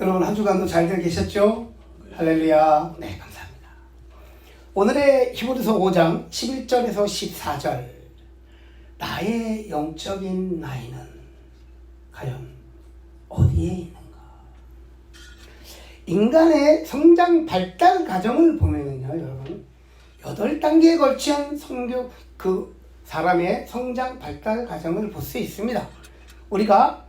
여러분 한 주간도 잘들 계셨죠? 할렐루야. 네, 감사합니다. 오늘의 히브리서 5장 11절에서 14절. 나의 영적인 나이는 과연 어디에 있는가? 인간의 성장 발달 과정을 보면은요, 여러분 8단계에 걸친 그 사람의 성장 발달 과정을 볼 수 있습니다. 우리가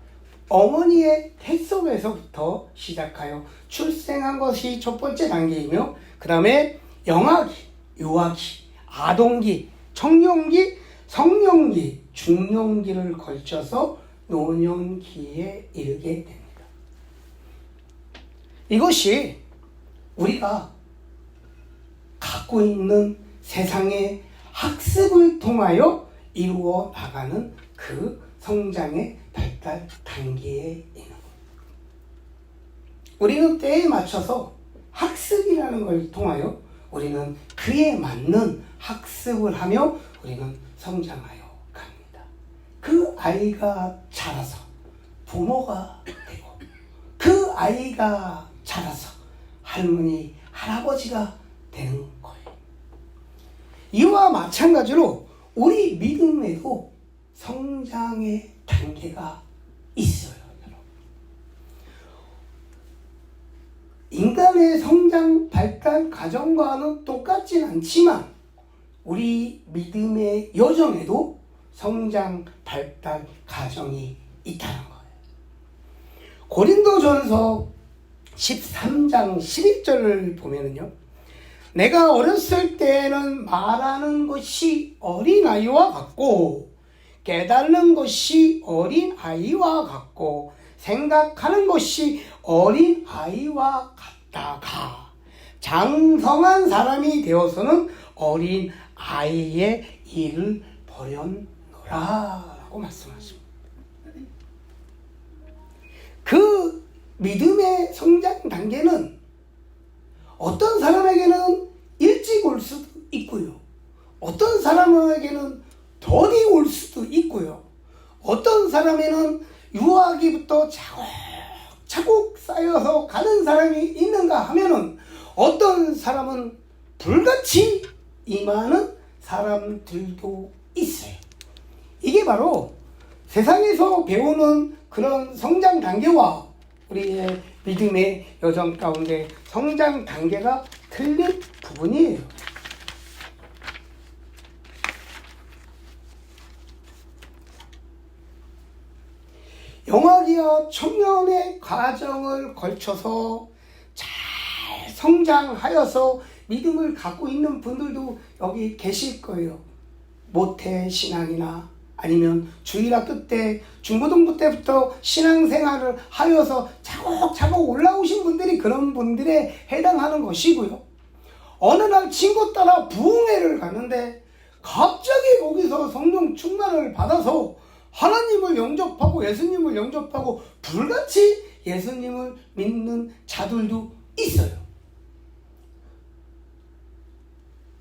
어머니의 태 속에서부터 시작하여 출생한 것이 첫 번째 단계이며, 그 다음에 영아기, 유아기, 아동기, 청년기, 성년기, 중년기를 걸쳐서 노년기에 이르게 됩니다. 이것이 우리가 갖고 있는 세상의 학습을 통하여 이루어 나가는 그 성장의 발달 단계에 있는 것. 우리는 때에 맞춰서 학습이라는 걸 통하여 우리는 그에 맞는 학습을 하며 우리는 성장하여 갑니다. 그 아이가 자라서 부모가 되고, 그 아이가 자라서 할머니, 할아버지가 되는 거예요. 이와 마찬가지로 우리 믿음에도 성장의 단계가 있어요. 인간의 성장 발달 과정과는 똑같진 않지만 우리 믿음의 여정에도 성장 발달 과정이 있다는 거예요. 고린도전서 13장 11절을 보면은요, 내가 어렸을 때에는 말하는 것이 어린아이와 같고 깨닫는 것이 어린아이와 같고 생각하는 것이 어린아이와 같다가 장성한 사람이 되어서는 어린아이의 일을 버렸노라 라고 말씀하십니다. 그 믿음의 성장 단계는 어떤 사람에게는 일찍 올 수도 있고요, 어떤 사람에게는 더디 올 수도 있고요, 어떤 사람에는 유아기부터 차곡차곡 쌓여서 가는 사람이 있는가 하면은 어떤 사람은 불같이 임하는 사람들도 있어요. 이게 바로 세상에서 배우는 그런 성장 단계와 우리의 믿음의 여정 가운데 성장 단계가 틀린 부분이에요. 영아기와 청년의 과정을 걸쳐서 잘 성장하여서 믿음을 갖고 있는 분들도 여기 계실 거예요. 모태신앙이나 아니면 주일학교 때, 중고등부 때부터 신앙생활을 하여서 차곡차곡 올라오신 분들이 그런 분들에 해당하는 것이고요. 어느 날 친구 따라 부흥회를 가는데 갑자기 거기서 성령 충만을 받아서 하나님을 영접하고 예수님을 영접하고 불같이 예수님을 믿는 자들도 있어요.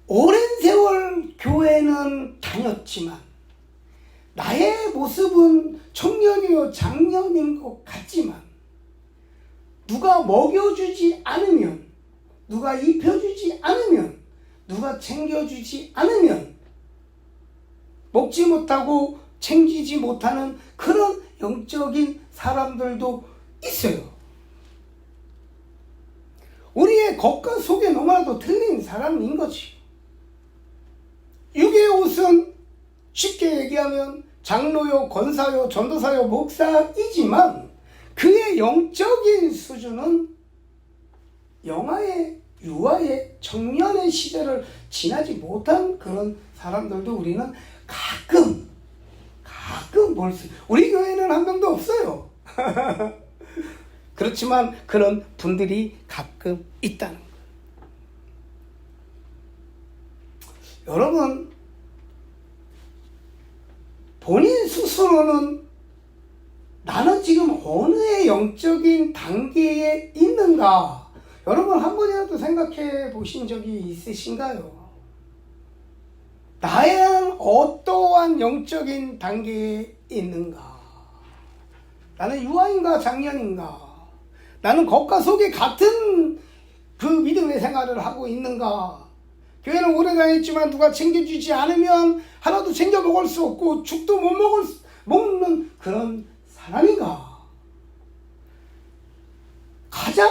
오랜 세월 교회는 다녔지만 나의 모습은 청년이요 장년인 것 같지만 누가 먹여주지 않으면, 누가 입혀주지 않으면, 누가 챙겨주지 않으면 먹지 못하고 챙기지 못하는 그런 영적인 사람들도 있어요. 우리의 겉과 속에 너무나도 틀린 사람인 거지. 육의 옷은 쉽게 얘기하면 장로요, 권사요, 전도사요, 목사이지만 그의 영적인 수준은 영아의, 유아의, 청년의 시대를 지나지 못한 그런 사람들도 우리는 가끔 볼 수, 우리 교회는 한 명도 없어요. 그렇지만 그런 분들이 가끔 있다는 거예요. 여러분, 본인 스스로는 나는 지금 어느 영적인 단계에 있는가? 여러분 한 번이라도 생각해 보신 적이 있으신가요? 나는 어떠한 영적인 단계에 있는가? 나는 유아인가 장년인가? 나는 겉과 속이 같은 그 믿음의 생활을 하고 있는가? 교회는 오래 다녔지만 누가 챙겨주지 않으면 하나도 챙겨 먹을 수 없고 죽도 못 먹는 그런 사람인가? 가장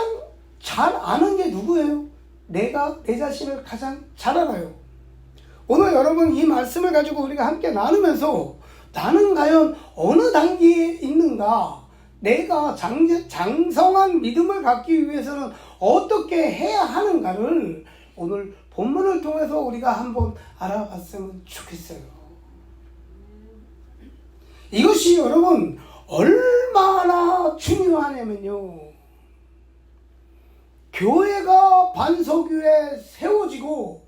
잘 아는 게 누구예요? 내가 내 자신을 가장 잘 알아요. 오늘 여러분 이 말씀을 가지고 우리가 함께 나누면서 나는 과연 어느 단계에 있는가? 내가 장성한 믿음을 갖기 위해서는 어떻게 해야 하는가를 오늘 본문을 통해서 우리가 한번 알아봤으면 좋겠어요. 이것이 여러분 얼마나 중요하냐면요. 교회가 반석위에 세워지고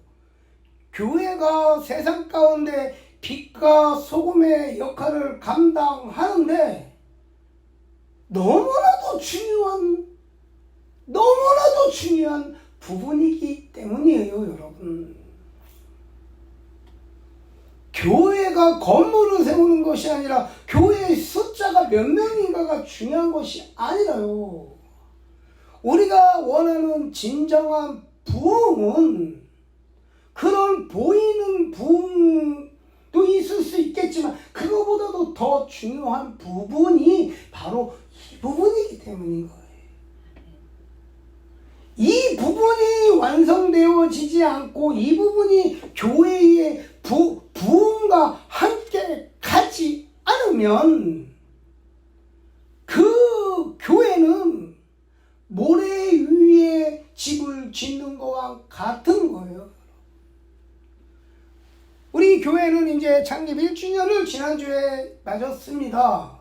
교회가 세상 가운데 빛과 소금의 역할을 감당하는데 너무나도 중요한 부분이기 때문이에요, 여러분. 교회가 건물을 세우는 것이 아니라 교회의 숫자가 몇 명인가가 중요한 것이 아니라요. 우리가 원하는 진정한 부흥은 그런 보이는 부흥도 있을 수 있겠지만 그거보다도 더 중요한 부분이 바로 이 부분이기 때문인 거예요. 이 부분이 완성되어지지 않고 이 부분이 교회의 부흥과 함께 가지 않으면 그 교회는 모래 위에 집을 짓는 것과 같은 거예요. 우리 교회는 이제 창립 1주년을 지난주에 맞았습니다.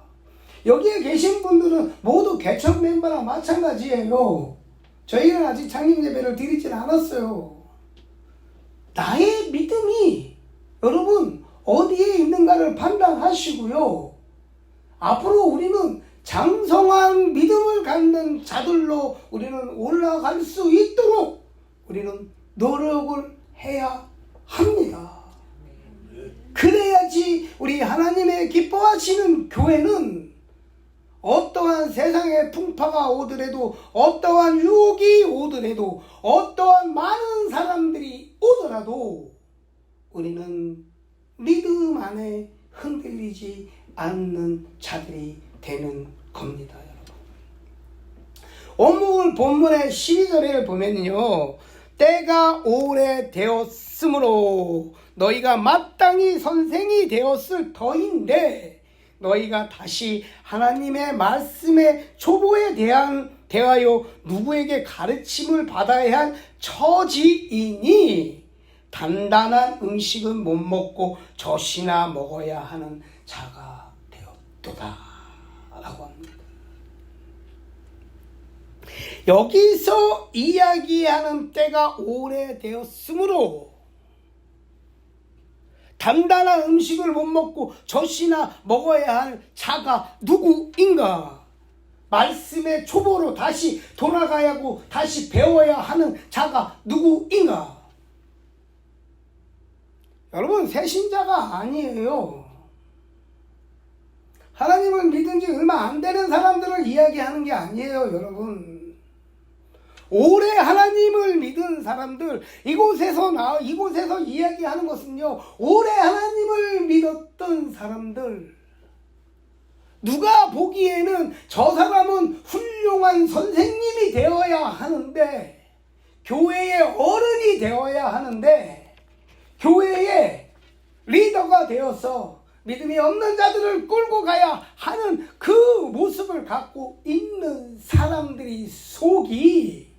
여기에 계신 분들은 모두 개척 멤버랑 마찬가지예요. 저희는 아직 창립 예배를 드리진 않았어요. 나의 믿음이 여러분 어디에 있는가를 판단하시고요. 앞으로 우리는 장성한 믿음을 갖는 자들로 우리는 올라갈 수 있도록 우리는 노력을 해야 합니다. 그래야지 우리 하나님의 기뻐하시는 교회는 어떠한 세상의 풍파가 오더라도 어떠한 유혹이 오더라도 어떠한 많은 사람들이 오더라도 우리는 믿음 안에 흔들리지 않는 자들이 되는 겁니다, 여러분. 오늘 본문의 12절을 보면요, 때가 오래되었으므로 너희가 마땅히 선생이 되었을 터인데 너희가 다시 하나님의 말씀의 초보에 대하여 누구에게 가르침을 받아야 할 처지이니 단단한 음식은 못 먹고 젖이나 먹어야 하는 자가 되었도다 라고 합니다. 여기서 이야기하는 때가 오래되었으므로 단단한 음식을 못 먹고 젖이나 먹어야 할 자가 누구인가? 말씀의 초보로 다시 돌아가야 하고 다시 배워야 하는 자가 누구인가? 여러분, 새신자가 아니에요. 하나님을 믿은 지 얼마 안 되는 사람들을 이야기하는 게 아니에요, 여러분. 오래 하나님을 믿은 사람들, 이곳에서 이야기하는 것은요, 오래 하나님을 믿었던 사람들, 누가 보기에는 저 사람은 훌륭한 선생님이 되어야 하는데, 교회의 어른이 되어야 하는데, 교회의 리더가 되어서 믿음이 없는 자들을 끌고 가야 하는 그 모습을 갖고 있는 사람들이 속이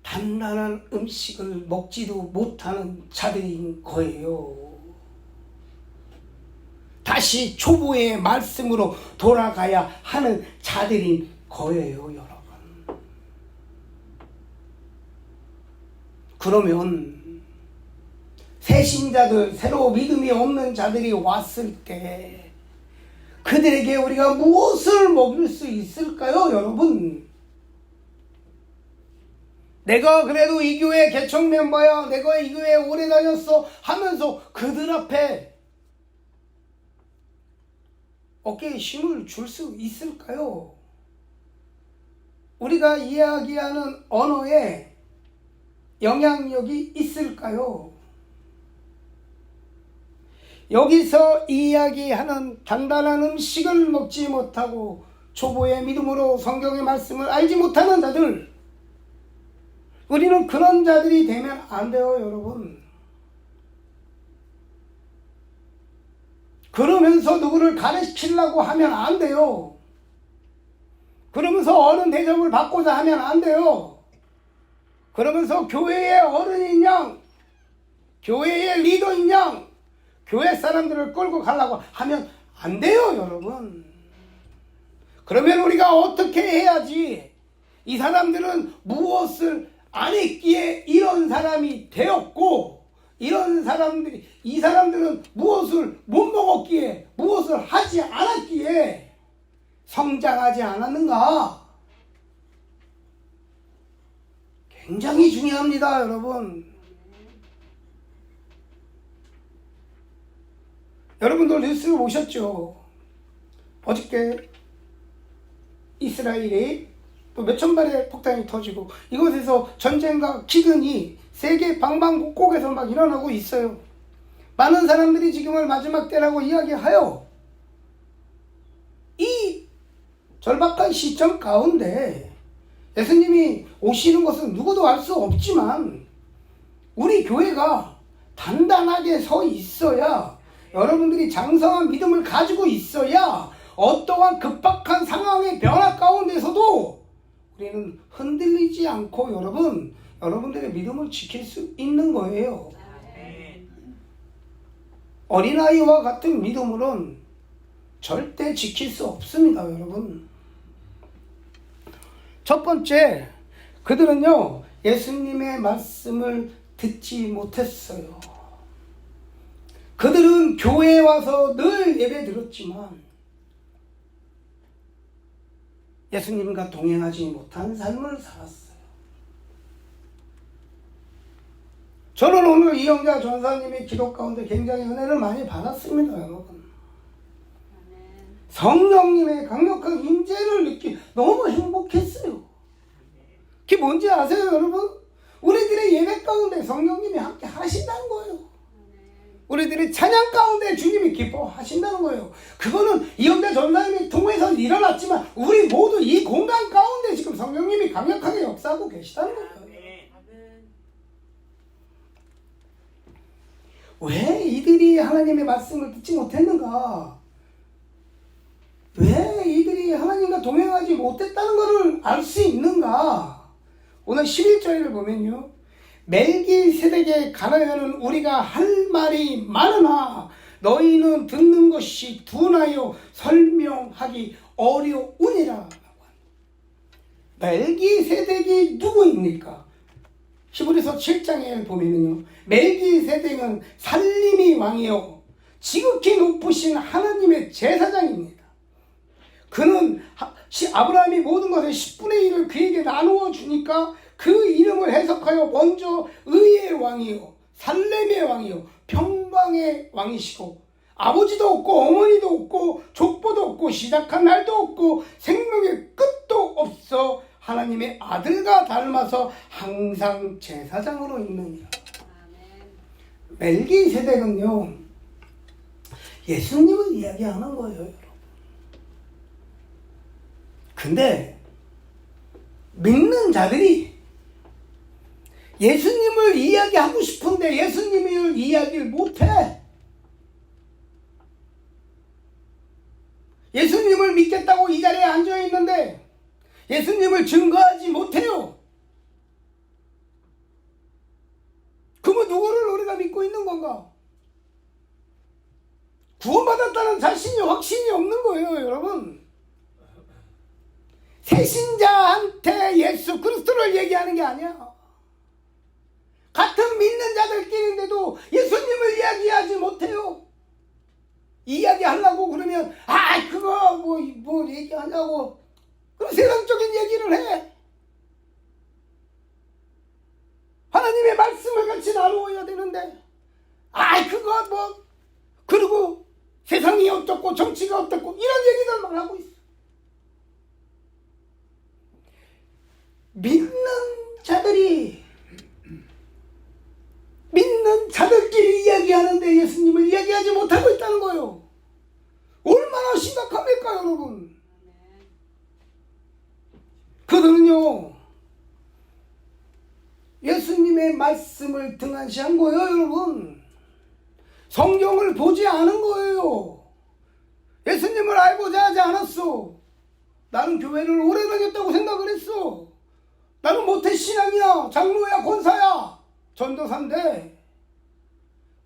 단단한 음식을 먹지도 못하는 자들인 거예요. 다시 초보의 말씀으로 돌아가야 하는 자들인 거예요, 여러분. 그러면 새신자들, 새로 믿음이 없는 자들이 왔을 때 그들에게 우리가 무엇을 먹일 수 있을까요, 여러분? 내가 그래도 이 교회 개척 멤버야, 내가 이 교회에 오래 다녔어 하면서 그들 앞에 어깨에 힘을 줄 수 있을까요? 우리가 이야기하는 언어에 영향력이 있을까요? 여기서 이야기하는 단단한 음식을 먹지 못하고 초보의 믿음으로 성경의 말씀을 알지 못하는 자들, 우리는 그런 자들이 되면 안 돼요, 여러분. 그러면서 누구를 가르치려고 하면 안 돼요. 그러면서 어른 대접을 받고자 하면 안 돼요. 그러면서 교회의 어른인 양, 교회의 리더인 양, 교회 사람들을 끌고 가려고 하면 안 돼요, 여러분. 그러면 우리가 어떻게 해야지 이 사람들은 무엇을 안 했기에 이런 사람이 되었고, 이 사람들은 무엇을 못 먹었기에, 무엇을 하지 않았기에 성장하지 않았는가? 굉장히 중요합니다, 여러분. 여러분들 뉴스 보셨죠? 어저께 이스라엘이 또 몇천 발의 폭탄이 터지고 이곳에서 전쟁과 기근이 세계 방방곡곡에서 막 일어나고 있어요. 많은 사람들이 지금을 마지막 때라고 이야기하여 이 절박한 시점 가운데 예수님이 오시는 것은 누구도 알 수 없지만 우리 교회가 단단하게 서 있어야, 여러분들이 장성한 믿음을 가지고 있어야 어떠한 급박한 상황의 변화 가운데서도 우리는 흔들리지 않고 여러분들의 믿음을 지킬 수 있는 거예요. 어린아이와 같은 믿음으로는 절대 지킬 수 없습니다, 여러분. 첫 번째, 그들은요, 예수님의 말씀을 듣지 못했어요. 그들은 교회에 와서 늘 예배 들었지만 예수님과 동행하지 못한 삶을 살았어요. 저는 오늘 이영자 전사님의 기도 가운데 굉장히 은혜를 많이 받았습니다, 여러분. 성령님의 강력한 임재를 너무 행복했어요. 그게 뭔지 아세요, 여러분? 우리들의 예배 가운데 성령님이 함께 하신다는 거예요. 우리들의 찬양 가운데 주님이 기뻐하신다는 거예요. 그거는 이영자 전사님이 통해서 일어났지만 우리 모두 이 공간 가운데 지금 성령님이 강력하게 역사하고 계시다는 거예요. 왜 이들이 하나님의 말씀을 듣지 못했는가? 왜 이들이 하나님과 동행하지 못했다는 것을 알 수 있는가? 오늘 11절을 보면요, 멜기세덱에 관하여는 우리가 할 말이 많으나 너희는 듣는 것이 둔하여 설명하기 어려우니라. 멜기세덱이 누구입니까? 히브리서 7장에 보면은요, 멜기세덱은 살림이 왕이요 지극히 높으신 하나님의 제사장입니다. 그는 아브라함이 모든 것의 10분의 1을 그에게 나누어 주니까 그 이름을 해석하여 먼저 의의 왕이요 살렘의 왕이요 평강의 왕이시고, 아버지도 없고 어머니도 없고 족보도 없고 시작한 날도 없고 생명의 끝도 없어 하나님의 아들과 닮아서 항상 제사장으로 있느니라. 멜기세덱은요, 예수님을 이야기하는 거예요, 여러분. 근데 믿는 자들이 예수님을 이야기하고 싶은데 예수님을 이야기를 못해. 예수님을 믿겠다고 이 자리에 앉아있는데 예수님을 증거하지 못해요. 그러면 누구를 우리가 믿고 있는 건가? 구원받았다는 자신이 확신이 없는 거예요, 여러분. 새신자한테 예수 그리스도를 얘기하는 게 아니야. 같은 믿는 자들끼리인데도 예수님을 이야기하지 못해요. 이야기하려고 그러면 그거 뭐 얘기하냐고 그럼 세상적인 얘기를 해. 하나님의 말씀을 같이 나누어야 되는데 그거 그리고 세상이 어떻고 정치가 어떻고 이런 얘기들만 하고 있어. 믿는 자들끼리 이야기하는데 예수님을 이야기하지 못하고 있다는 거예요. 얼마나 심각합니까, 여러분? 그들은요, 예수님의 말씀을 등한시한 거예요, 여러분. 성경을 보지 않은 거예요. 예수님을 알고자 하지 않았어. 나는 교회를 오래 다녔다고 생각을 했어. 나는 모태신앙이야, 장로야, 권사야, 전도사인데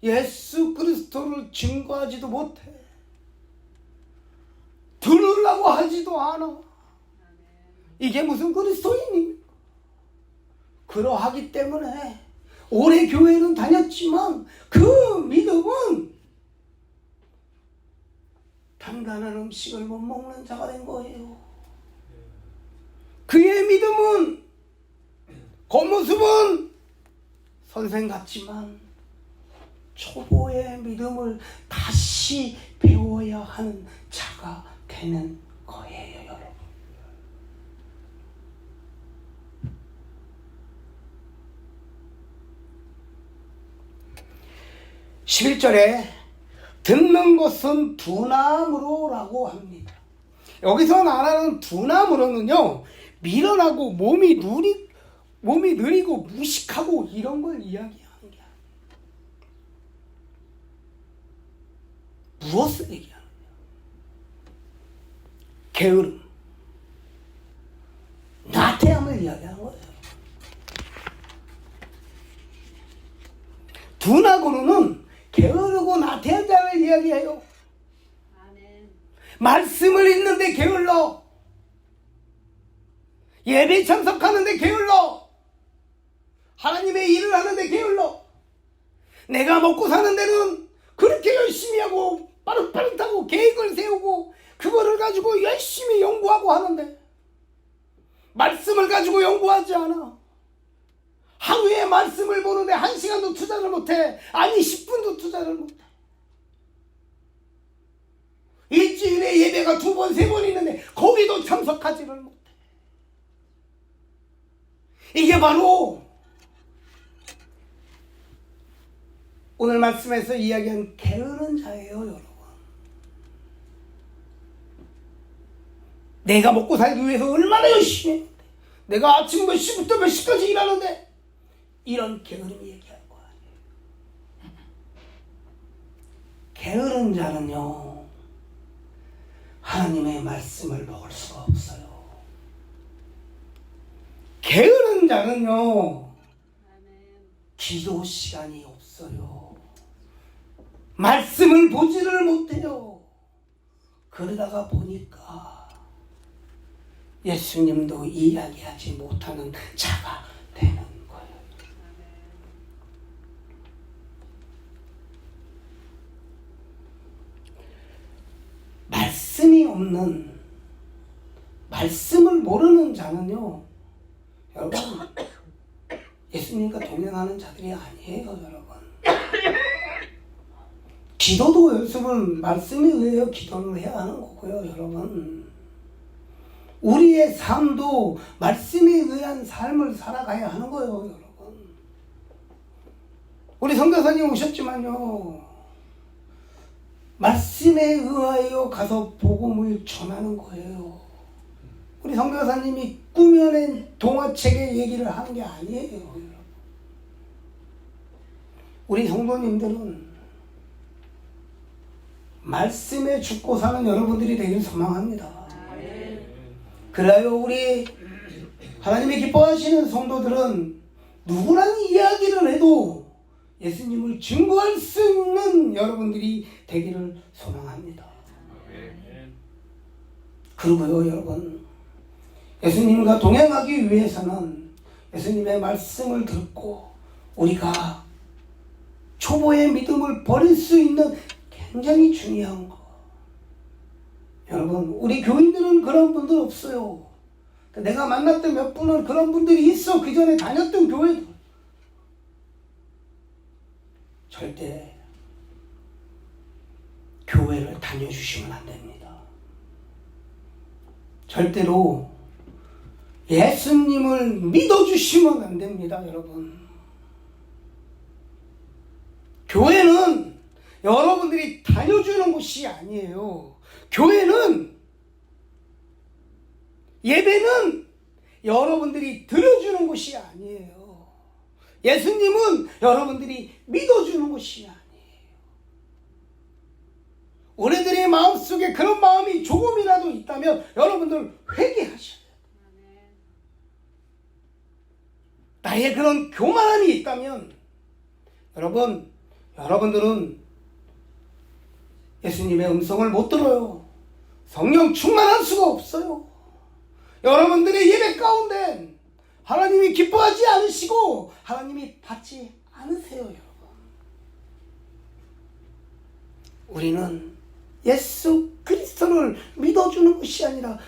예수 그리스도를 증거하지도 못해. 들으려고 하지도 않아. 이게 무슨 그리스도인입니까? 그러하기 때문에 오래 교회는 다녔지만 그 믿음은 단단한 음식을 못 먹는 자가 된 거예요. 그의 믿음은 겉모습은 선생 같지만 초보의 믿음을 다시 배워야 하는 자가 되는 거예요, 여러분. 11절에 듣는 것은 두나무로라고 합니다. 여기서 말하는 두나무로는요, 미련하고 몸이 느리고 무식하고 이런 걸 이야기하는 게 아니에요. 무엇을 얘기하는 거예요? 게으름, 나태함을 이야기하는 거예요. 두나무로는 게으르고 나태한 자를 이야기해요. 아멘. 말씀을 읽는데 게을러. 예배 참석하는데 게을러. 하나님의 일을 하는데 게을러. 내가 먹고 사는 데는 그렇게 열심히 하고 빠릇빠릇하고 계획을 세우고 그거를 가지고 열심히 연구하고 하는데 말씀을 가지고 연구하지 않아. 하루에 말씀을 보는데 1시간도 투자를 못해. 아니 10분도 투자를 못해. 일주일에 예배가 2번 3번 있는데 거기도 참석하지를 못해. 이게 바로 오늘 말씀에서 이야기한 게으른 자예요, 여러분. 내가 먹고 살기 위해서 얼마나 열심히 했는데, 내가 아침 몇 시부터 몇 시까지 일하는데 이런 게으름이 얘기할 거 아니에요. 게으른 자는요, 하나님의 말씀을 먹을 수가 없어요. 게으른 자는요, 기도 시간이 없어요. 말씀을 보지를 못해요. 그러다가 보니까 예수님도 이야기하지 못하는 자가 되는 거예요. 말씀이 없는, 말씀을 모르는 자는요, 여러분, 예수님과 동행하는 자들이 아니에요, 여러분. 기도도 연습은 말씀에 의해 기도를 해야 하는 거고요, 여러분. 우리의 삶도 말씀에 의한 삶을 살아가야 하는 거예요, 여러분. 우리 선교사님 오셨지만요, 말씀에 의하여 가서 복음을 전하는 거예요. 우리 선교사님이 꾸며낸 동화책의 얘기를 하는 게 아니에요, 여러분. 우리 성도님들은 말씀에 죽고 사는 여러분들이 되길 소망합니다. 그래요, 우리 하나님이 기뻐하시는 성도들은 누구랑 이야기를 해도 예수님을 증거할 수 있는 여러분들이 되기를 소망합니다. 그리고요, 여러분, 예수님과 동행하기 위해서는 예수님의 말씀을 듣고 우리가 초보의 믿음을 버릴 수 있는 굉장히 중요한 거. 여러분, 우리 교인들은 그런 분들 없어요. 내가 만났던 몇 분은 그런 분들이 있어. 그 전에 다녔던 교회들. 절대 교회를 다녀주시면 안 됩니다. 절대로 예수님을 믿어주시면 안 됩니다, 여러분. 교회는 여러분들이 다녀주는 곳이 아니에요. 교회는, 예배는 여러분들이 드려주는 곳이 아니에요. 예수님은 여러분들이 믿어주는 곳이 아니에요. 우리들의 마음속에 그런 마음이 조금이라도 있다면 여러분들 회개하셔야 돼요. 나의 그런 교만함이 있다면 여러분들은 예수님의 음성을 못 들어요. 성령 충만할 수가 없어요. 여러분들의 예배 가운데 하나님이 기뻐하지 않으시고 하나님이 받지 않으세요, 여러분. 우리는 예수 그리스도를 믿어주는 것이 아니라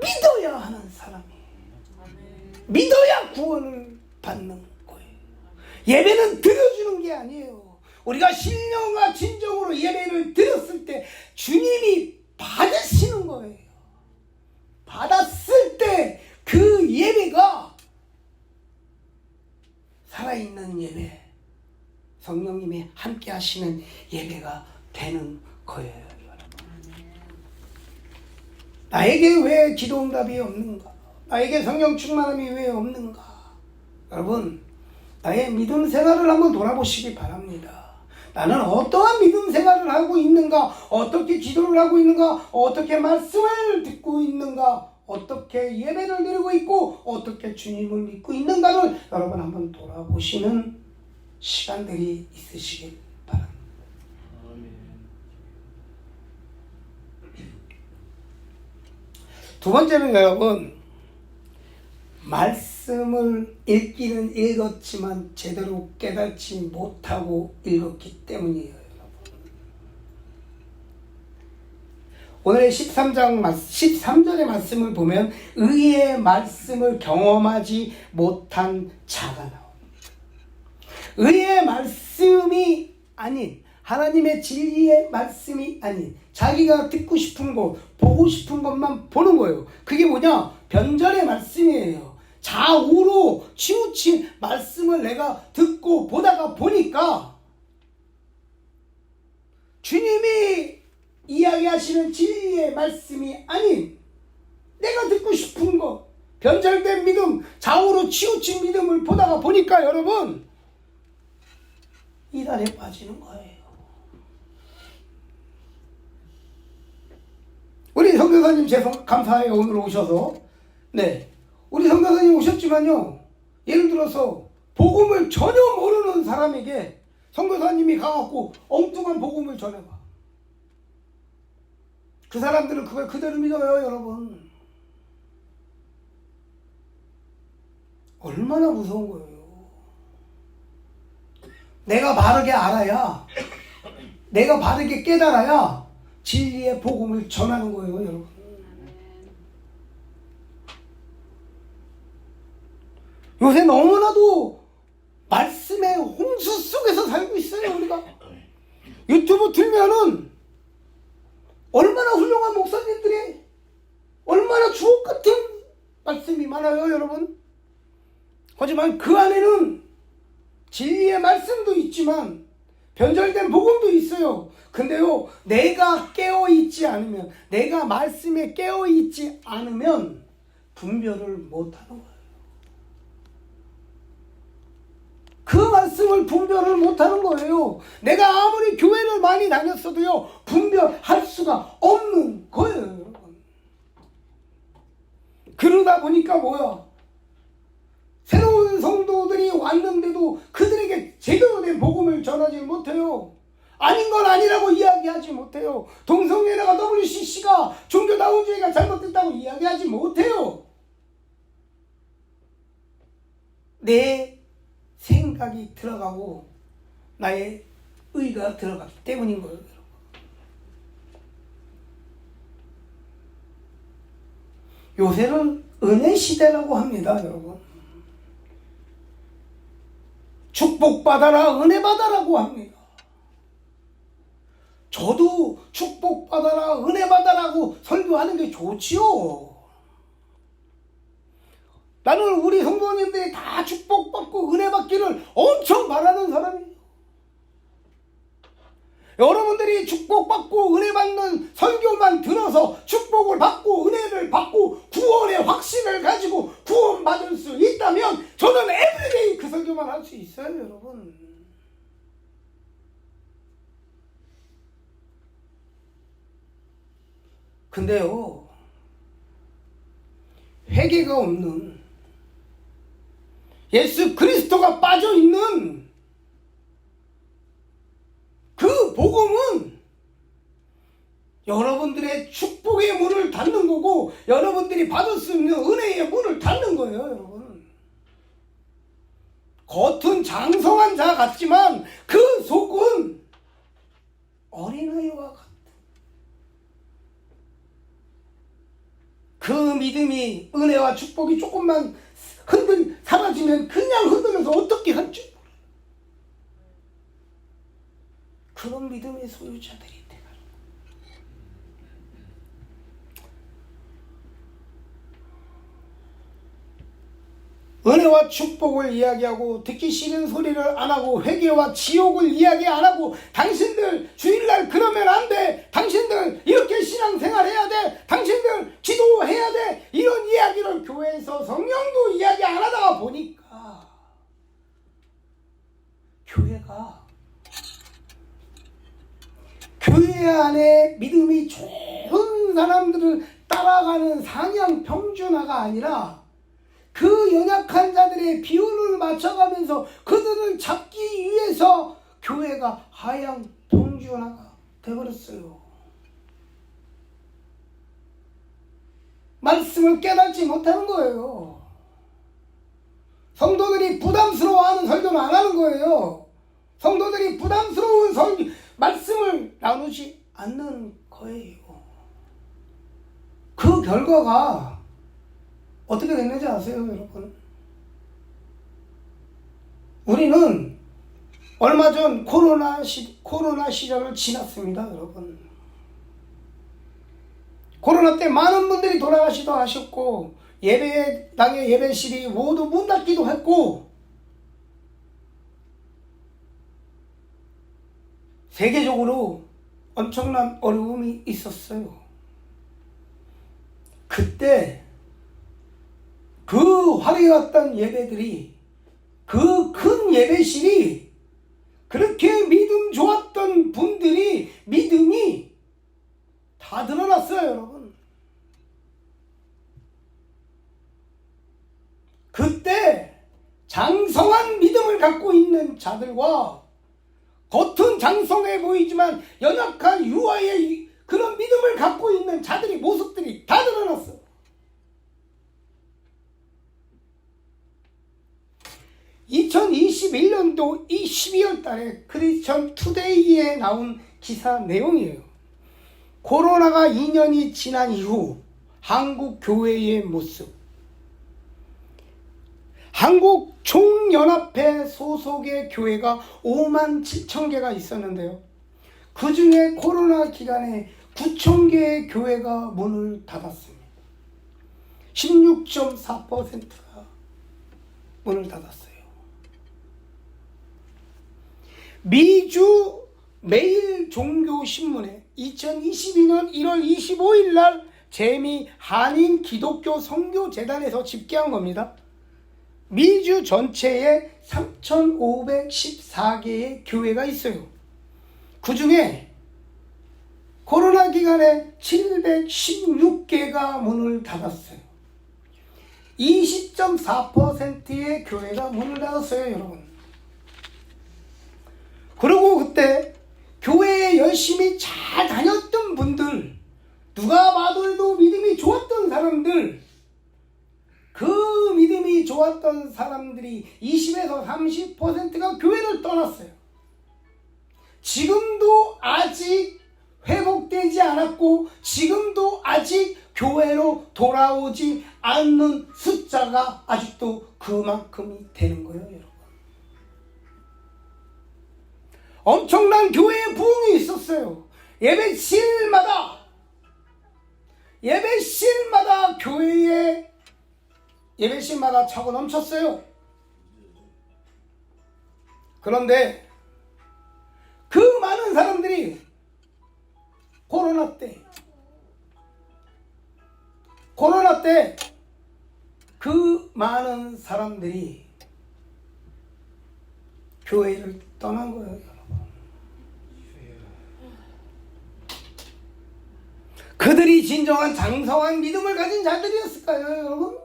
믿어야 하는 사람이에요. 믿어야 구원을 받는 거예요. 예배는 드려주는 게 아니에요. 우리가 신령과 진정으로 예배를 드렸을 때 주님이 받으시는 거예요. 받았을 때 그 예배가 살아있는 예배, 성령님이 함께 하시는 예배가 되는 거예요, 여러분. 나에게 왜 기도 응답이 없는가? 나에게 성령 충만함이 왜 없는가? 여러분, 나의 믿음 생활을 한번 돌아보시기 바랍니다. 나는 어떠한 믿음 생활을 하고 있는가? 어떻게 기도를 하고 있는가? 어떻게 말씀을 듣고 있는가? 어떻게 예배를 드리고 있고 어떻게 주님을 믿고 있는가를 여러분 한번 돌아보시는 시간들이 있으시길 바랍니다. 두 번째는 여러분, 말씀을 읽기는 읽었지만 제대로 깨닫지 못하고 읽었기 때문이에요. 오늘 13절의 말씀을 보면 의의 말씀을 경험하지 못한 자가 나옵니다. 의의 말씀이 아닌, 하나님의 진리의 말씀이 아닌 자기가 듣고 싶은 것, 보고 싶은 것만 보는 거예요. 그게 뭐냐? 변절의 말씀이에요. 좌우로 치우친 말씀을 내가 듣고 보다가 보니까 주님이 이야기하시는 진리의 말씀이 아닌 내가 듣고 싶은 것, 변절된 믿음, 좌우로 치우친 믿음을 보다가 보니까 여러분 이단에 빠지는 거예요. 우리 선교사님 감사해요. 오늘 오셔서. 네, 우리 선교사님 오셨지만요, 예를 들어서 복음을 전혀 모르는 사람에게 선교사님이 가갖고 엉뚱한 복음을 전해봐. 그 사람들은 그걸 그대로 믿어요, 여러분. 얼마나 무서운 거예요. 내가 바르게 알아야, 내가 바르게 깨달아야 진리의 복음을 전하는 거예요, 여러분. 요새 너무나도 말씀의 홍수 속에서 살고 있어요, 우리가. 유튜브 틀면은 얼마나 훌륭한 목사님들이, 얼마나 주옥 같은 말씀이 많아요, 여러분. 하지만 그 안에는 진리의 말씀도 있지만 변절된 복음도 있어요. 근데요, 내가 깨어있지 않으면, 내가 말씀에 깨어있지 않으면 분별을 못하는 거예요. 그 말씀을 분별을 못하는 거예요. 내가 아무리 교회를 많이 다녔어도요, 분별할 수가 없는 거예요, 여러분. 그러다 보니까 뭐야? 새로운 성도들이 왔는데도 그들에게 제대로 된 복음을 전하지 못해요. 아닌 건 아니라고 이야기하지 못해요. 동성애가 WCC가 종교다운주의가 잘못됐다고 이야기하지 못해요. 내 생각이 들어가고 나의 의가 들어가기 때문인 거예요, 여러분. 요새는 은혜 시대라고 합니다, 여러분. 축복받아라, 은혜 받아라고 합니다. 저도 축복받아라, 은혜 받아라고 설교하는 게 좋지요. 나는 우리 성도님들이 다 축복받고 은혜 받기를 엄청 바라는 사람이에요. 여러분들이 축복받고 은혜 받는 설교만 들어서 축복을 받고 은혜를 받고 구원의 확신을 가지고 구원받을 수 있다면 저는 에브리데이 그 설교만 할 수 있어요, 여러분. 근데요, 회개가 없는, 예수 그리스도가 빠져있는 그 복음은 여러분들의 축복의 문을 닫는 거고 여러분들이 받을 수 있는 은혜의 문을 닫는 거예요, 여러분. 겉은 장성한 자 같지만 그 속은 어린아이와 같다. 그 믿음이, 은혜와 축복이 조금만 사라지면 그냥 흔들려서 어떻게 할지 몰라요. 그런 믿음의 소유자들이 돼가지고. 은혜와 축복을 이야기하고 듣기 싫은 소리를 안 하고 회개와 지옥을 이야기 안 하고 당신들 주일날 그러면 안 돼, 당신들 이렇게 신앙생활 해야 돼, 당신들 기도해야 돼, 이런 이야기를 교회에서 성령도 이야기 안 하다가 보니까 교회 안에 믿음이 좋은 사람들을 따라가는 상향 평준화가 아니라 그 연약한 자들의 비율을 맞춰가면서 그들을 잡기 위해서 교회가 하향 평준화가 되어버렸어요. 말씀을 깨닫지 못하는 거예요. 성도들이 부담스러워하는 설교는 안 하는 거예요. 성도들이 부담스러운 말씀을 나누지 않는 거예요. 그 결과가 어떻게 됐는지 아세요, 여러분? 우리는 얼마 전 코로나 시절을 지났습니다, 여러분. 코로나 때 많은 분들이 돌아가시도 하셨고 예배당의 예배실이 모두 문 닫기도 했고 세계적으로 엄청난 어려움이 있었어요. 그때 그 화려했던 예배들이, 그 큰 예배실이, 그렇게 믿음 좋았던 분들이 믿음이 다 드러났어요, 여러분. 그때 장성한 믿음을 갖고 있는 자들과 겉은 장성해 보이지만 연약한 유아의 그런 믿음을 갖고 있는 자들의 모습들이 다 드러났어. 2021년도 이 12월 달에 크리스천 투데이에 나온 기사 내용이에요. 코로나가 2년이 지난 이후 한국 교회의 모습. 한국 총연합회 소속의 교회가 5만 7천 개가 있었는데요. 그 중에 코로나 기간에 9천 개의 교회가 문을 닫았습니다. 16.4%가 문을 닫았어요. 미주 매일종교신문에 2022년 1월 25일 날 재미 한인 기독교 선교재단에서 집계한 겁니다. 미주 전체에 3,514개의 교회가 있어요. 그 중에 코로나 기간에 716개가 문을 닫았어요. 20.4%의 교회가 문을 닫았어요, 여러분. 그리고 그때 교회에 열심히 잘 다녔던 분들, 누가 봐도 믿음이 좋았던 사람들, 그 믿음이 좋았던 사람들이 20에서 30%가 교회를 떠났어요. 지금도 아직 회복되지 않았고 지금도 아직 교회로 돌아오지 않는 숫자가 아직도 그만큼이 되는 거예요, 여러분. 엄청난 교회의 부흥이 있었어요. 예배실마다 교회에 예배실마다 차고 넘쳤어요. 그런데 그 많은 사람들이 코로나 때 그 많은 사람들이 교회를 떠난 거예요, 여러분. 그들이 진정한 장성한 믿음을 가진 자들이었을까요, 여러분?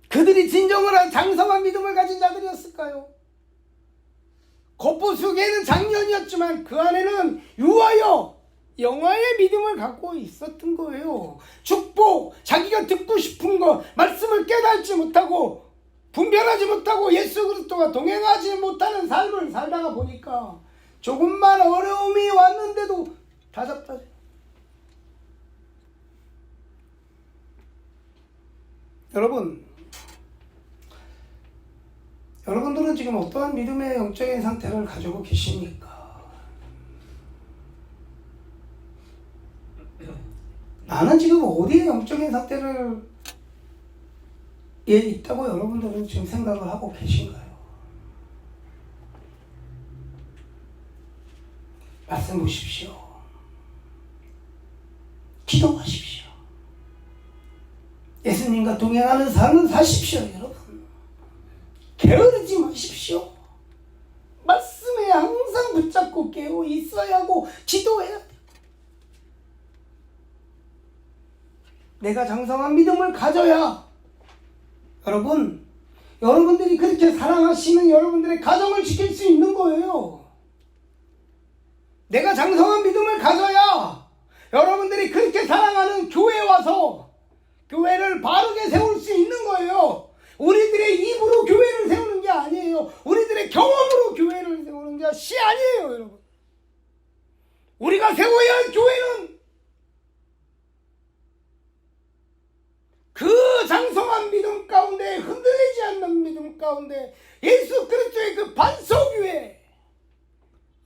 그들이 진정한 장성한 믿음을 가진 자들이었을까요? 겉보기에는 작년이었지만 그 안에는 유아여 영화의 믿음을 갖고 있었던 거예요. 축복, 자기가 듣고 싶은 거, 말씀을 깨닫지 못하고 분별하지 못하고 예수 그리스도와 동행하지 못하는 삶을 살다가 보니까 조금만 어려움이 왔는데도 다 잡다져. 여러분들은 지금 어떠한 믿음의 영적인 상태를 가지고 계십니까? 나는 지금 어디에 영적인 상태를 있다고 여러분들은 지금 생각을 하고 계신가요? 말씀 보십시오. 기도하십시오. 예수님과 동행하는 삶을 사십시오, 여러분. 게으르지 마십시오. 말씀에 항상 붙잡고 깨어 있어야 하고 기도해야 돼요. 내가 장성한 믿음을 가져야 여러분들이 그렇게 사랑하시는 여러분들의 가정을 지킬 수 있는 거예요. 내가 장성한 믿음을 가져야 여러분들이 그렇게 사랑하는 교회에 와서 교회를 바르게 세울 수 있는 거예요. 우리들의 입으로 교회를 세우는 게 아니에요. 우리들의 경험으로 교회를 세우는 게 아니에요, 여러분. 우리가 세워야 할 교회는 그 장성한 믿음 가운데, 흔들리지 않는 믿음 가운데 예수 그리스도의 그 반석 위에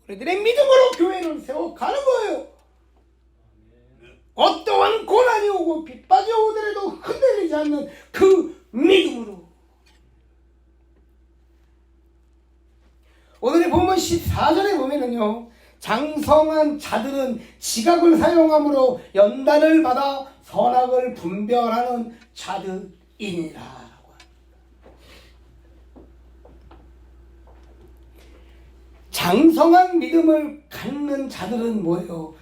우리들의 믿음으로 교회를 세워가는 거예요. 어떠한 고난이 오고 빗박이 오더라도 흔들리지 않는 그 믿음으로. 오늘의 본문 14절에 보면은요, 장성한 자들은 지각을 사용함으로 연단을 받아 선악을 분별하는 자들이니라. 장성한 믿음을 갖는 자들은 뭐예요?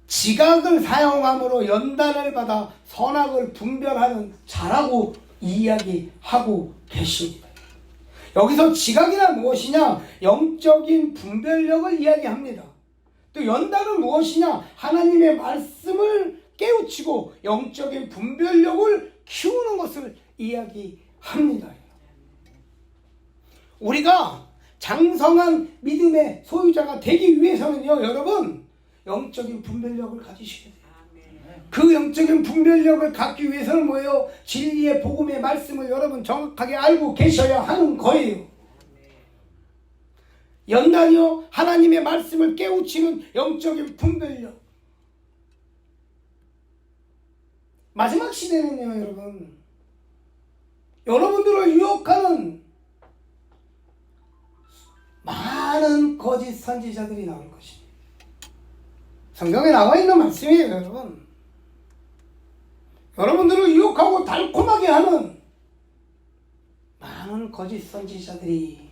지각을 사용함으로 연단을 받아 선악을 분별하는 자라고 이야기하고 계십니다. 여기서 지각이란 무엇이냐? 영적인 분별력을 이야기합니다. 또 연단은 무엇이냐? 하나님의 말씀을 깨우치고 영적인 분별력을 키우는 것을 이야기합니다. 우리가 장성한 믿음의 소유자가 되기 위해서는요, 여러분, 영적인 분별력을 가지셔야 돼요. 그 영적인 분별력을 갖기 위해서는 뭐예요? 진리의 복음의 말씀을 여러분 정확하게 알고 계셔야 하는 거예요. 연단이요, 하나님의 말씀을 깨우치는 영적인 분별력. 마지막 시대는요, 여러분, 여러분들을 유혹하는 많은 거짓 선지자들이 나올 것입니다. 성경에 나와 있는 말씀이에요, 여러분. 여러분들을 유혹하고 달콤하게 하는 많은 거짓 선지자들이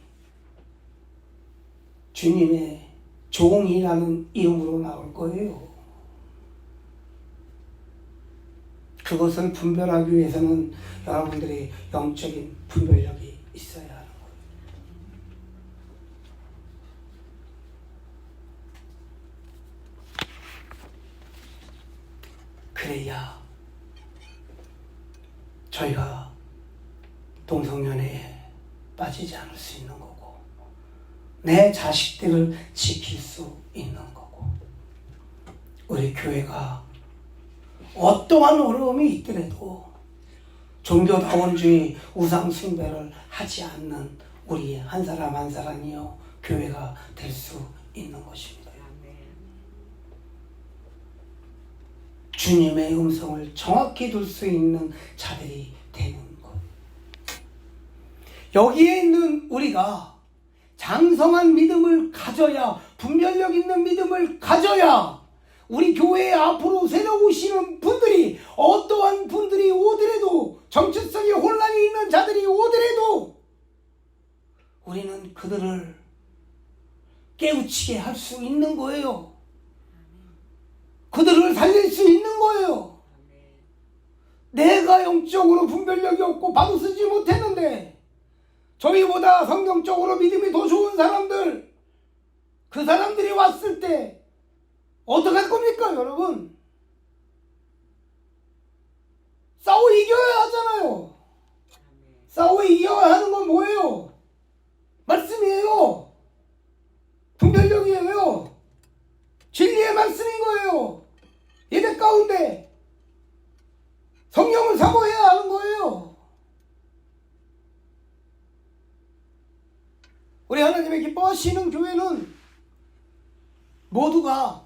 주님의 종이라는 이름으로 나올 거예요. 그것을 분별하기 위해서는 여러분들이 영적인 분별력이 있어야 하는 거예요. 그래야 저희가 동성연애에 빠지지 않을 수 있는 거고, 내 자식들을 지킬 수 있는 거고, 우리 교회가 어떠한 어려움이 있더라도 종교다원주의 우상숭배를 하지 않는 우리 한 사람 한 사람이요 교회가 될 수 있는 것입니다. 주님의 음성을 정확히 들 수 있는 자들이 되는 것. 여기에 있는 우리가 장성한 믿음을 가져야, 분별력 있는 믿음을 가져야 우리 교회에 앞으로 새로 오시는 분들이, 어떠한 분들이 오더라도, 정체성이 혼란이 있는 자들이 오더라도 우리는 그들을 깨우치게 할 수 있는 거예요. 그들을 살릴 수 있는 거예요. 내가 영적으로 분별력이 없고 바로 쓰지 못했는데 저희보다 성경적으로 믿음이 더 좋은 사람들, 그 사람들이 왔을 때 어떻게 할 겁니까, 여러분? 싸워 이겨야 하잖아요. 싸워 이겨야 하는 건 뭐예요? 말씀이에요. 분별력이에요. 진리의 말씀인 거예요. 예배 가운데 성령을 사모해야 하는 거예요. 우리 하나님의 기뻐하시는 교회는 모두가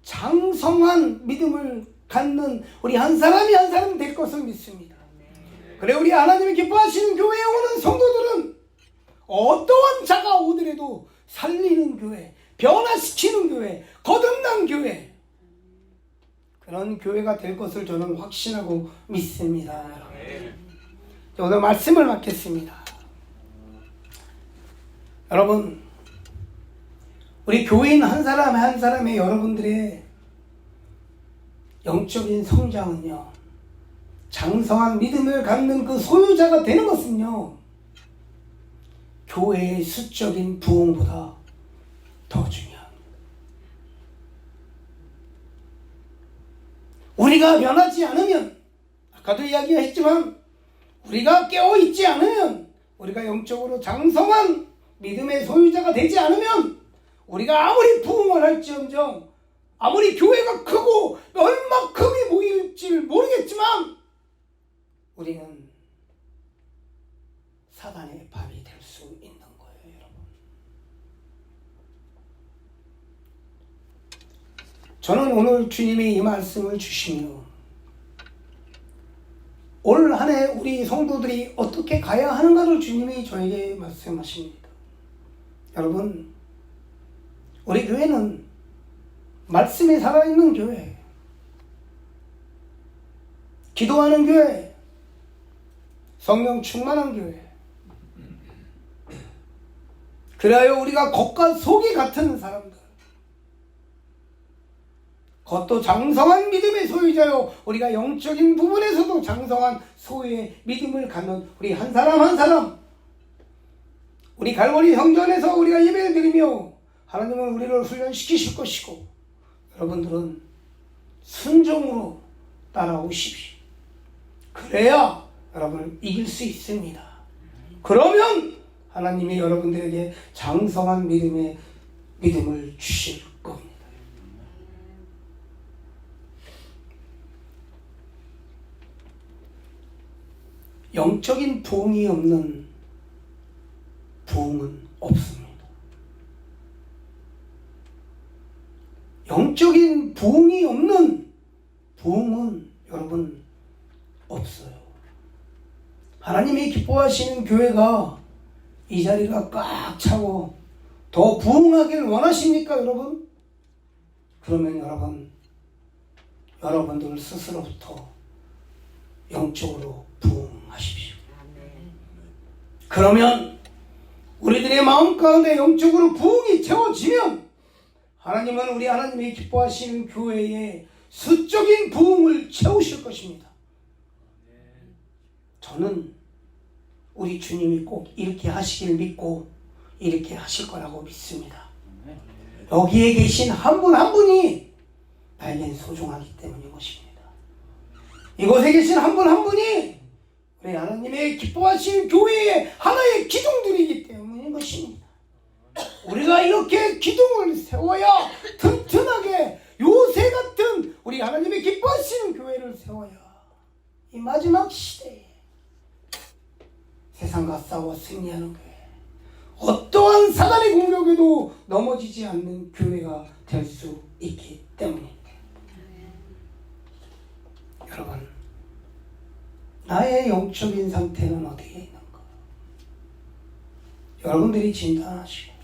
장성한 믿음을 갖는 우리 한 사람이 한 사람 될 것을 믿습니다. 그래, 우리 하나님의 기뻐하시는 교회에 오는 성도들은 어떠한 자가 오더라도 살리는 교회, 변화시키는 교회, 거듭난 교회, 그런 교회가 될 것을 저는 확신하고 믿습니다. 오늘 말씀을 맡겠습니다. 여러분, 우리 교인 한 사람 한 사람의 여러분들의 영적인 성장은요, 장성한 믿음을 갖는 그 소유자가 되는 것은요, 교회의 수적인 부흥보다 더 중요합니다. 우리가 변하지 않으면, 아까도 이야기했지만 우리가 깨어있지 않으면, 우리가 영적으로 장성한 믿음의 소유자가 되지 않으면, 우리가 아무리 부흥을 할지언정, 아무리 교회가 크고 얼마큼이 모일지를 모르겠지만 우리는 사단의 밥이 될 수 있는 거예요, 여러분. 저는 오늘 주님이 이 말씀을 주시며 올 한 해 우리 성도들이 어떻게 가야 하는가를 주님이 저에게 말씀하십니다. 여러분, 우리 교회는 말씀이 살아있는 교회, 기도하는 교회, 성령 충만한 교회, 그래야 우리가 겉과 속이 같은 사람들, 겉도 장성한 믿음의 소유자요, 우리가 영적인 부분에서도 장성한 소유의 믿음을 갖는 우리 한 사람 한 사람, 우리 갈보리 성전에서 우리가 예배를 드리며 하나님은 우리를 훈련시키실 것이고, 여러분들은 순종으로 따라오십시오. 그래야 여러분을 이길 수 있습니다. 그러면 하나님이 여러분들에게 장성한 믿음을 주실 겁니다. 영적인 부흥이 없는 부흥은 없습니다. 영적인 부흥이 없는 부흥은 여러분 없어요. 하나님이 기뻐하시는 교회가 이 자리가 꽉 차고 더 부흥하길 원하십니까, 여러분? 그러면 여러분들 스스로부터 영적으로 부흥하십시오. 그러면 우리들의 마음 가운데 영적으로 부흥이 채워지면 하나님은 우리 하나님이 기뻐하시는 교회에 수적인 부흥을 채우실 것입니다. 저는 우리 주님이 꼭 이렇게 하시길 믿고 이렇게 하실 거라고 믿습니다. 여기에 계신 한 분 한 분이 나에겐 소중하기 때문인 것입니다. 이곳에 계신 한 분 한 분이 우리 하나님의 기뻐하시는 교회의 하나의 기둥들이기 때문인 것입니다. 우리가 이렇게 기둥을 세워야 튼튼하게 요새 같은 우리 하나님의 기뻐하시는 교회를 세워야 이 마지막 시대에 세상과 싸워 승리하는 교회, 어떠한 사단의 공격에도 넘어지지 않는 교회가 될 수 있기 때문입니다. 여러분, 나의 영적인 상태는 어디에 있는가? 여러분들이 진단하시고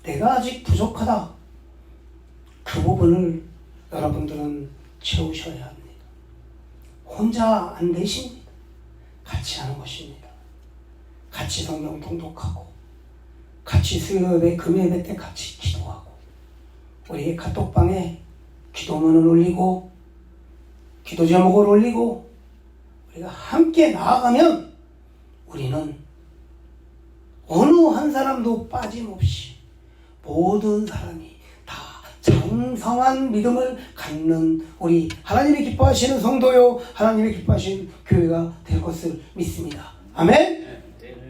내가 아직 부족하다, 그 부분을 여러분들은 채우셔야 합니다. 혼자 안 되십니다. 같이 하는 것입니다. 같이 성경 통독하고 같이 수요예배, 금요예배 때 같이 기도하고 우리의 카톡방에 기도문을 올리고 기도 제목을 올리고 우리가 함께 나아가면 우리는 어느 한 사람도 빠짐없이 모든 사람이 다 장성한 믿음을 갖는 우리 하나님이 기뻐하시는 성도요, 하나님이 기뻐하시는 교회가 될 것을 믿습니다. 아멘.